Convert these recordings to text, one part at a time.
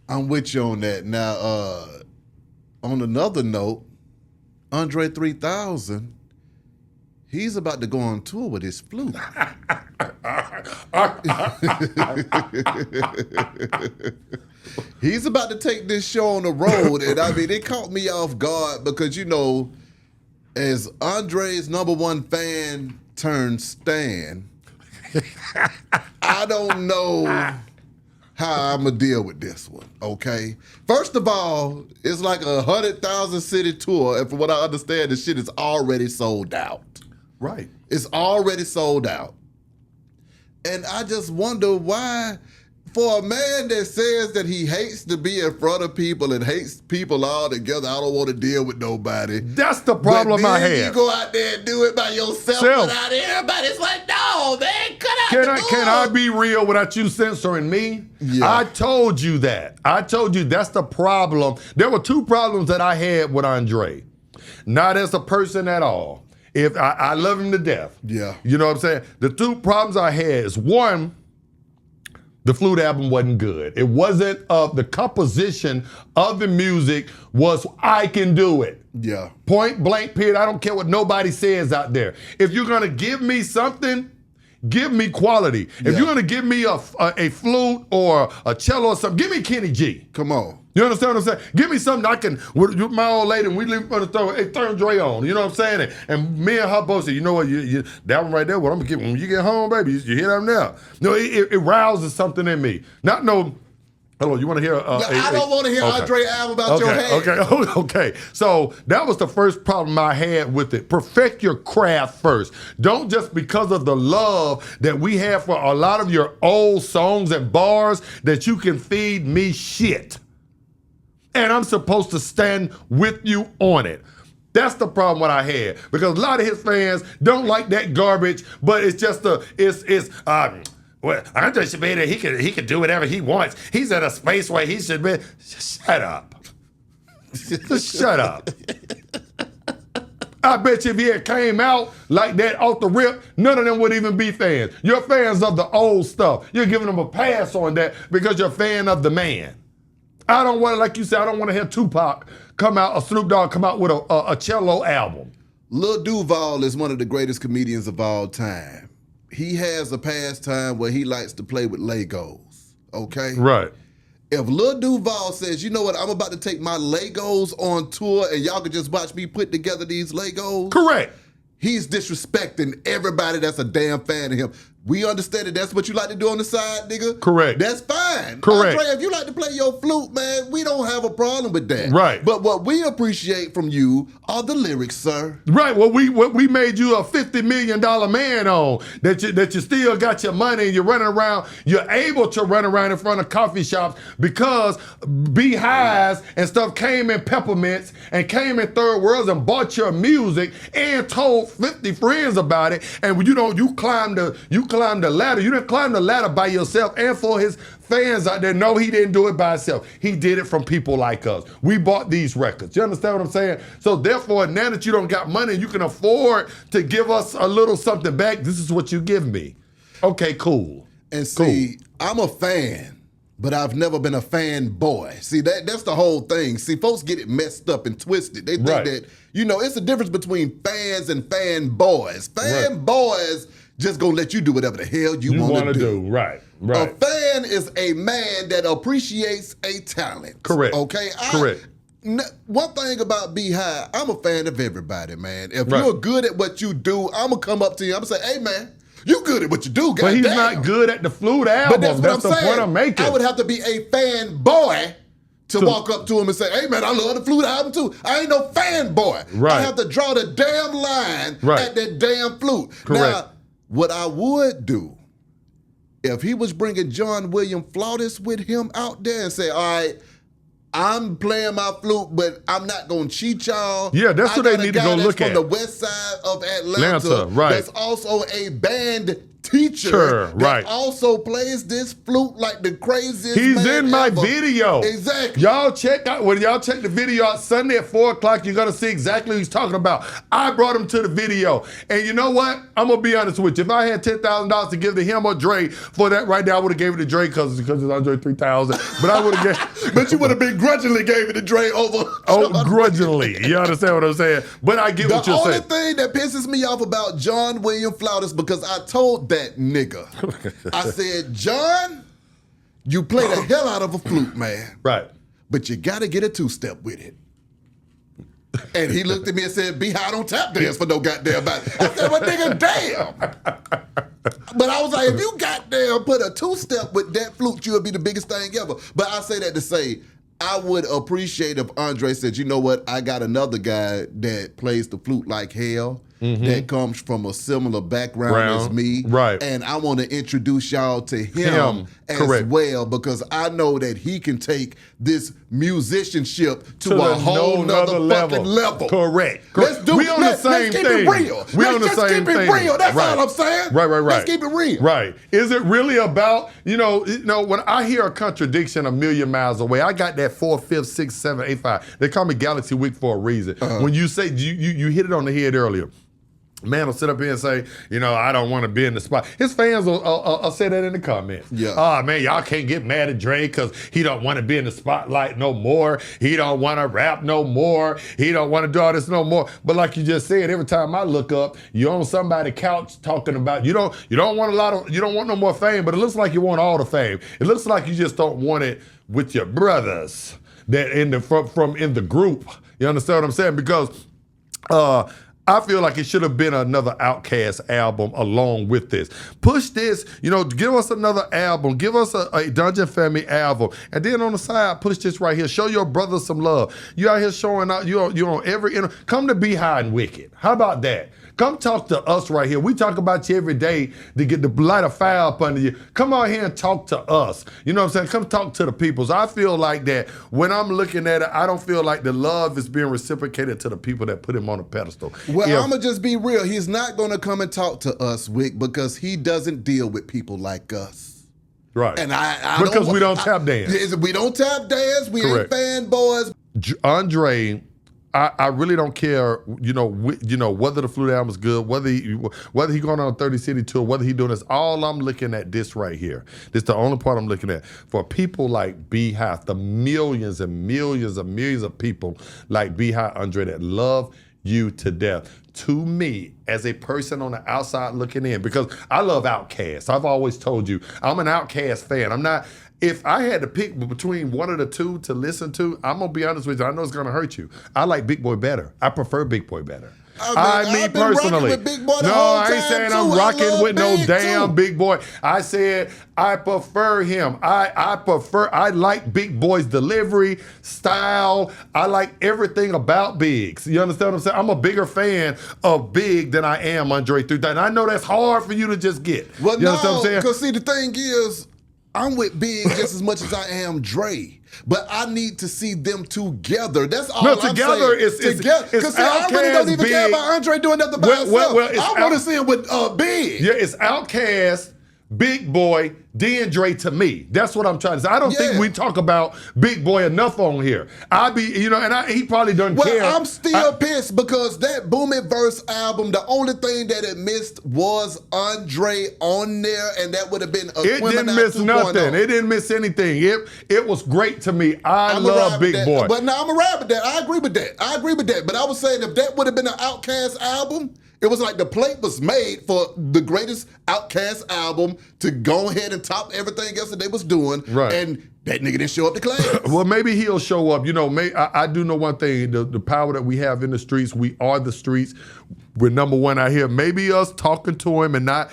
I'm with you on that. Now, on another note, Andre 3000, he's about to go on tour with his flute. He's about to take this show on the road, and I mean, it caught me off guard because, you know, as Andre's #1 fan turned Stan, I don't know how I'm gonna deal with this one, okay? First of all, it's like a 100,000 city tour, and from what I understand, the shit is already sold out. Right. It's already sold out. And I just wonder why, for a man that says that he hates to be in front of people and hates people all together, I don't want to deal with nobody. That's the problem I have. You go out there and do it by yourself without everybody's like, no, man, cut out Can I be real without you censoring me? Yeah. I told you that. I told you that's the problem. There were 2 problems that I had with Andre. Not as a person at all. If I love him to death. Yeah. You know what I'm saying? The 2 problems I had is, one, the Flute album wasn't good. It wasn't, the composition of the music was, I can do it. Yeah. Point blank period. I don't care what nobody says out there. If you're gonna give me something, give me quality. If you're gonna give me a flute or a cello or something, give me Kenny G. Come on. You understand what I'm saying? Give me something I can, with my old lady, and we leave on the throw, hey, turn Dre on. You know what I'm saying? And me and her both say, you know what, that one right there, what I'm gonna give, when you get home, baby, you hear that now. No, it rouses something in me. Not no, hello, you want to hear? I don't want to hear Andre album about your head. Okay. So that was the first problem I had with it. Perfect your craft first. Don't just because of the love that we have for a lot of your old songs and bars that you can feed me shit. And I'm supposed to stand with you on it. That's the problem what I had, because a lot of his fans don't like that garbage. But it's just well, Andre should be there. He can do whatever he wants. He's in a space where he should be. Shut up. Just shut up. I bet you if he had came out like that off the rip, none of them would even be fans. You're fans of the old stuff. You're giving them a pass on that because you're a fan of the man. I don't want to, like you said, I don't want to hear Tupac come out, or Snoop Dogg come out with a cello album. Lil Duval is one of the greatest comedians of all time. He has a pastime where he likes to play with Legos, okay? Right. If Lil Duval says, you know what, I'm about to take my Legos on tour and y'all can just watch me put together these Legos. Correct. He's disrespecting everybody that's a damn fan of him. We understand that that's what you like to do on the side, nigga. Correct. That's fine. Correct. Andre, if you like to play your flute, man, we don't have a problem with that. Right. But what we appreciate from you are the lyrics, sir. Right. What we made you a $50 million man on, that you still got your money and you're running around. You're able to run around in front of coffee shops because beehives and stuff came in peppermints and came in third worlds and bought your music and told 50 friends about it. And you climbed the ladder. You didn't climb the ladder by yourself. And for his fans out there, no, he didn't do it by himself. He did it from people like us. We bought these records. You understand what I'm saying? So therefore, now that you don't got money, you can afford to give us a little something back. This is what you give me. Okay, cool. And see, I'm a fan, but I've never been a fan boy. See, that's the whole thing. See, folks get it messed up and twisted. They think that, it's a difference between fans and fan boys. Fan boys just gonna let you do whatever the hell you want to do. Right. A fan is a man that appreciates a talent. Correct. Okay? Correct. One thing about Beehive, I'm a fan of everybody, man. If you're good at what you do, I'm gonna come up to you. I'm gonna say, hey, man, you good at what you do, But he's not good at the Flute album. But that's the saying. point I'm making. I would have to be a fan boy to walk up to him and say, hey, man, I love the Flute album, too. I ain't no fan boy. Right. I have to draw the damn line at that damn flute. Correct. Now, what I would do, if he was bringing John William Flautis with him out there and say, all right, I'm playing my flute, but I'm not going to cheat y'all. Yeah, that's what they need to go look at. From the west side of Atlanta. Right. That's also a band teacher Sure, that right. also plays this flute like the craziest He's man in my ever. video. Exactly. Y'all check out, when y'all check the video out Sunday at 4 o'clock, you're gonna see exactly what he's talking about. I brought him to the video. And you know what? I'm gonna be honest with you. If I had $10,000 to give to him or Dre for that right now, I would have gave it to Dre because it's Andre 3000. But I would have gave But you would have begrudgingly gave it to Dre over. Oh, grudgingly. You understand what I'm saying? But I get what you're The saying. only thing that pisses me off about John William Flute is because I told that nigga, I said, John, you play the hell out of a flute, man. Right. But you got to get a two-step with it. And he looked at me and said, "Be high, don't tap dance for no goddamn body." I said, "Well, nigga, damn." But I was like, if you goddamn put a two-step with that flute, you'll be the biggest thing ever. But I say that to say, I would appreciate if Andre said, you know what, I got another guy that plays the flute like hell, that comes from a similar background as me. Right. And I want to introduce y'all to him as correct. well, because I know that he can take this musicianship to a whole nother fucking level. Correct. Let's do we on the same let's keep thing. it real. We Let's on the just same keep it thing. real. That's all I'm saying. Right. Let's keep it real. Right. Is it really about, when I hear a contradiction a million miles away, I got that 4, 5, 6, 7, 8, 5. They call me Galaxy Week for a reason. When you say, you hit it on the head earlier. Man will sit up here and say, I don't want to be in the spot. His fans will say that in the comments. Yeah. Oh, man, y'all can't get mad at Dre because he don't want to be in the spotlight no more. He don't want to rap no more. He don't want to do all this no more. But like you just said, every time I look up, you're on somebody's couch talking about, you don't want no more fame, but it looks like you want all the fame. It looks like you just don't want it with your brothers that in the group. You understand what I'm saying? Because I feel like it should have been another Outkast album along with this. Push this, give us another album. Give us a Dungeon Family album. And then on the side, push this right here. Show your brothers some love. You out here showing out, you're on every, come to Beehive and Wicked. How about that? Come talk to us right here. We talk about you every day to get the light of fire up under you. Come out here and talk to us. You know what I'm saying? Come talk to the people. So I feel like that when I'm looking at it, I don't feel like the love is being reciprocated to the people that put him on a pedestal. Well, I'm going to just be real. He's not going to come and talk to us, Wick, because he doesn't deal with people like us. Right. And I because we don't tap dance. We don't tap dance. We Correct. ain't fanboys. Andre, I really don't care, whether the Flute album is good, whether he going on a 30 city tour, whether he doing this. All I'm looking at this right here. This is the only part I'm looking at. For people like Beehive, the millions and millions and millions of people like Beehive Andre that love you to death. To me, as a person on the outside looking in, because I love Outkast. I've always told you, I'm an Outkast fan. I'm not. If I had to pick between one of the two to listen to, I'm going to be honest with you. I know it's going to hurt you. I like Big Boy better. I prefer Big Boy better. I mean personally. With Big Boy the no, whole I ain't time saying too. I'm rocking with no Big damn too. Big Boy. I said I prefer him. I like Big Boy's delivery, style. I like everything about Biggs. You understand what I'm saying? I'm a bigger fan of Big than I am Andre 3000. And I know that's hard for you to just get. Well, you understand what I'm saying? Because see, the thing is, I'm with Big just as much as I am Dre. But I need to see them together. That's all I'm together saying. Together. Because I really don't even care about Andre doing nothing by himself. I want to see him with Big. Yeah, it's Outkast, Big Boy, D and Dre to me. That's what I'm trying to say. I don't think we talk about Big Boy enough on here. He probably doesn't care. Well, I'm still pissed because that Boom It Verse album, the only thing that it missed was Andre on there, and that would have been a It didn't miss nothing. It didn't miss anything. It was great to me. I love Big Boy. But now I'm a rap with that. I agree with that. But I was saying if that would have been an Outkast album, it was like the plate was made for the greatest Outkast album to go ahead and top everything else that they was doing. Right. And that nigga didn't show up to class. Well, maybe he'll show up. I do know one thing. The power that we have in the streets, we are the streets. We're number one out here. Maybe us talking to him and not,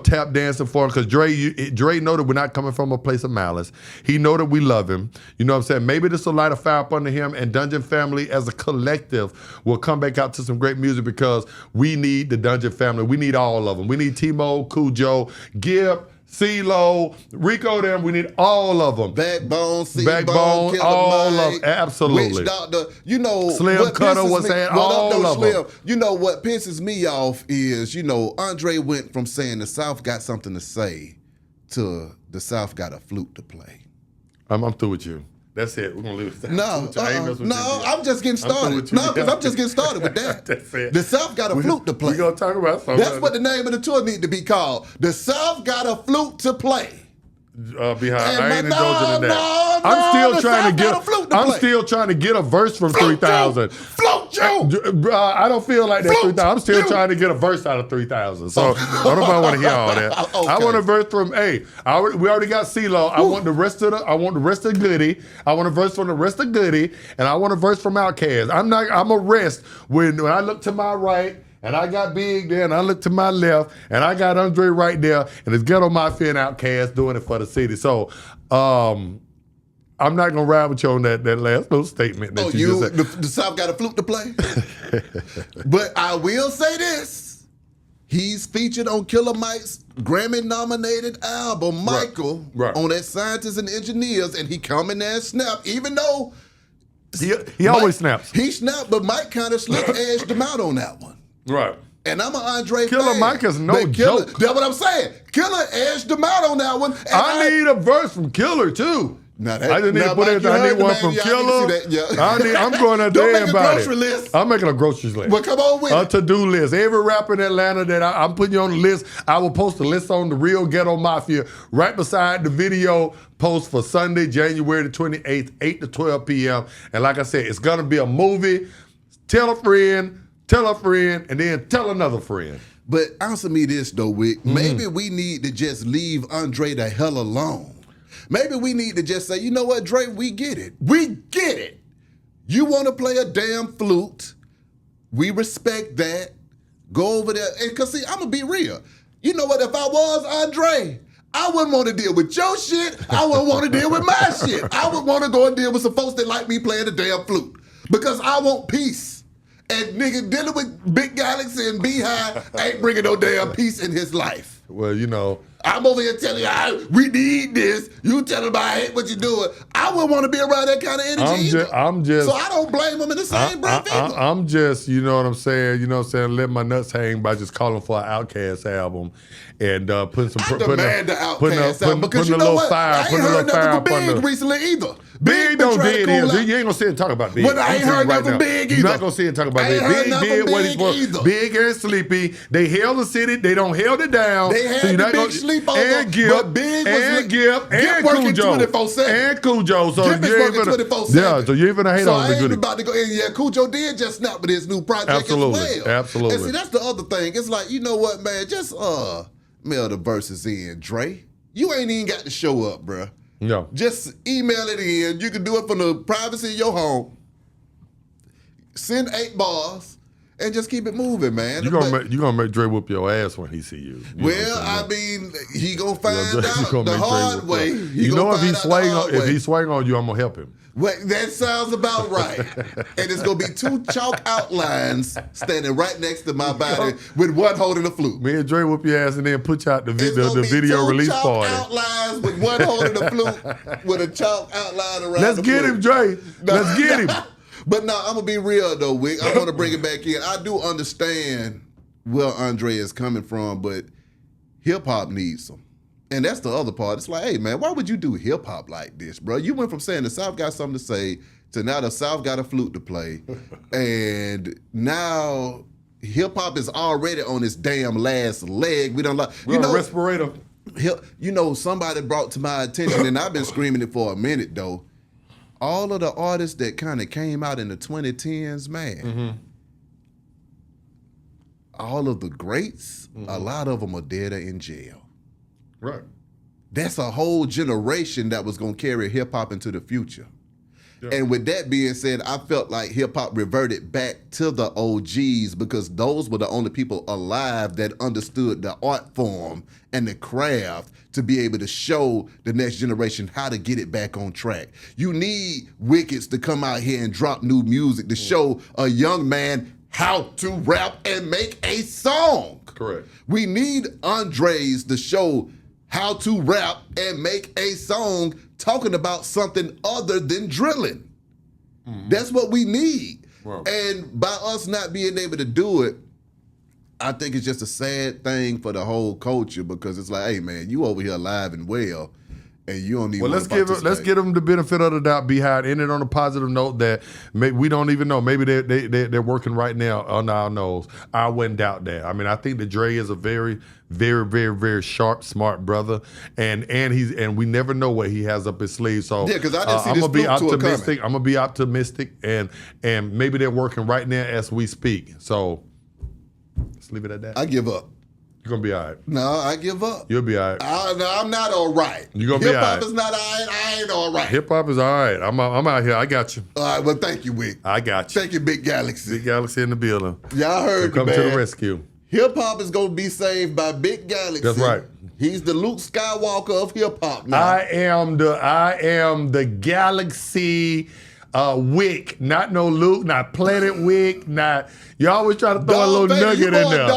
tap dancing for him. Because Dre know that we're not coming from a place of malice. He know that we love him. You know what I'm saying? Maybe this will light a fire up under him, and Dungeon Family as a collective will come back out to some great music because we need the Dungeon Family. We need all of them. We need Timo, Cujo, Gibb, CeeLo, Rico, them. We need all of them. Backbone, Backbone, Killer all Mike, of them. Absolutely. Witch Doctor. You know, Slim what Cutter pisses was me- saying what up, all though, of them. Slim? You know what pisses me off is, Andre went from saying the South got something to say to the South got a flute to play. I'm through with you. That's it. We're gonna leave it. No, I'm just getting started. you. No, because I'm just getting started with that. That's it. The South got a flute to play. We're gonna talk about something. That's what the name of the tour need to be called. The South got a flute to play. Behind. And I ain't no, indulging in that. no, I'm still the trying to South get. got a flute to I'm play. still trying to get a verse from 3,000. Flute Joe. I don't feel like that. Flute 3,000. I'm still you. trying to get a verse out of 3,000. So I don't want to hear all that. Okay. I want a verse from we already got CeeLo. I want the rest of the Goody. I want a verse from the rest of Goody, and I want a verse from Outkast. I'm a rest when I look to my right. And I got Big there, and I look to my left, and I got Andre right there, and it's Ghetto Mafia and Outkast doing it for the city. So I'm not gonna ride with you on that last little statement that you just said. The South got a flute to play. But I will say this: he's featured on Killer Mike's Grammy-nominated album, Michael, Right. on that Scientists and Engineers, and he come in there and snap, even though He always snaps. He snapped, but Mike kind of slick-edged him out on that one. Right. And I'm an Andre Killer fan. Mike is no But Killer, joke. That's what I'm saying. Killer edged him out on that one. And I need a verse from Killer too. Now I just need to put Mike, it. you I heard need the one man. from Yeah, I Killer. need to see that. Yeah. I'm going out Don't there make a about grocery it. list. I'm making a groceries list. Well, come on with A it. to-do list. Every rapper in Atlanta that I'm putting you on the list, I will post a list on the Real Ghetto Mafia right beside the video post for Sunday, January the 28th, 8 to 12 p.m. And like I said, it's going to be a movie. Tell a friend, and then tell another friend. But answer me this, though, Wick. Maybe we need to just leave Andre the hell alone. Maybe we need to just say, you know what, Dre, we get it. We get it. You want to play a damn flute. We respect that. Go over there. Because, see, I'm going to be real. You know what? If I was Andre, I wouldn't want to deal with your shit. I wouldn't want to deal with my shit. I would want to go and deal with some folks that like me playing the damn flute. Because I want peace. And nigga dealing with Big Galaxy and Beehive ain't bringing no damn peace in his life. Well, you know. I'm over here telling you, we need this. You telling me I hate what you're doing. I wouldn't want to be around that kind of energy either. So I don't blame him in the same breath either. I'm just, you know what I'm saying? You know what I'm saying? Let my nuts hang by just calling for an Outkast album and putting some... I demand the Outkast album because you know what? I ain't heard nothing from Big recently either. Big don't did his. You ain't gonna sit and talk about Big. But I ain't heard nothing from Big either. You're not gonna sit and talk about Big. Big did what he's supposed. Big and Sleepy. They held the city. They don't held it down. They had the Big sleepover. And Gip. But Big was and Gip. And working Cujo. 24/7. And Cujo. So Gip is working 24/7. Yeah. So you ain't gonna hate on the I Goody. ain't about to go in. Yeah, Cujo did just snap with his new project as well. Absolutely. And see, that's the other thing. It's like, you know what, man? Just mail the verses in, Dre. You ain't even got to show up, bruh. No. Just email it in. You can do it from the privacy of your home. Send 8 bars and just keep it moving, man. You gonna make Dre whoop your ass when he see you. Well, I mean, he gonna find out gonna the make Dre hard whoop way. You know if he's swaying on you, I'm gonna help him. Well, that sounds about right. And it's going to be 2 chalk outlines standing right next to my body with one holding the flute. Me and Dre whoop your ass and then put you out the It's video two release chalk party. outlines with one holding the flute with a chalk outline around Let's the get flute. him, Dre. Let's get him. But no, I'm going to be real, though, Wick. I want to bring it back in. I do understand where Andre is coming from, but hip-hop needs some. And that's the other part. It's like, hey, man, why would you do hip-hop like this, bro? You went from saying the South got something to say to now the South got a flute to play. And now hip-hop is already on its damn last leg. We don't like... We're on a respirator. You know, somebody brought to my attention, and I've been screaming it for a minute, though. All of the artists that kind of came out in the 2010s, man, all of the greats, a lot of them are dead or in jail. Right. That's a whole generation that was going to carry hip-hop into the future. Yeah. And with that being said, I felt like hip-hop reverted back to the OGs because those were the only people alive that understood the art form and the craft to be able to show the next generation how to get it back on track. You need Wickets to come out here and drop new music to show a young man how to rap and make a song. Correct. We need Andres to show how to rap and make a song talking about something other than drilling. That's what we need. Wow. And by us not being able to do it, I think it's just a sad thing for the whole culture because it's like, hey man, you over here alive and well, and you don't even. Well, let's give them the benefit of the doubt. Behind ended on a positive note that we don't even know. Maybe they're working right now on our nose. I wouldn't doubt that. I mean, I think that Dre is a very, very, very, very sharp, smart brother, and we never know what he has up his sleeve. So yeah, because I didn't see I'm this gonna be Flute tour optimistic. coming. I'm gonna be optimistic, and maybe they're working right now as we speak. So let's leave it at that. I give up. You're gonna be all right. No, I give up. You'll be all right. I'm not all right. You're gonna be all right. Hip hop is not all right. I ain't all right. Hip hop is all right. I'm out here. I got you. All right, well, thank you, Wick. I got you. Thank you, Big Galaxy. Big Galaxy in the building. Y'all heard me, Come man. to the rescue. Hip hop is gonna be saved by Big Galaxy. That's right. He's the Luke Skywalker of hip hop now. I am the Galaxy Wick, not no Luke, not Planet Wick, not. You always try to throw a little nugget in there.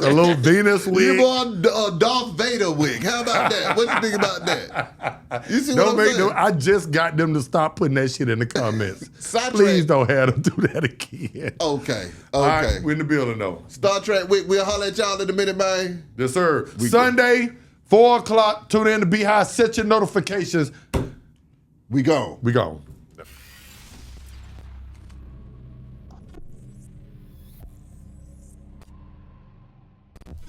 A little Venus Wick. You born Darth Vader Wick. How about that? What you think about that? You see what I'm saying? I just got them to stop putting that shit in the comments. Star Trek. Please don't have them do that again. Okay. All right, we're in the building though. Star Trek Wick, we'll holler at y'all in a minute, man. Yes, sir. Sunday, 4 o'clock, tune in to Beehive. Set your notifications. We gone. We gone.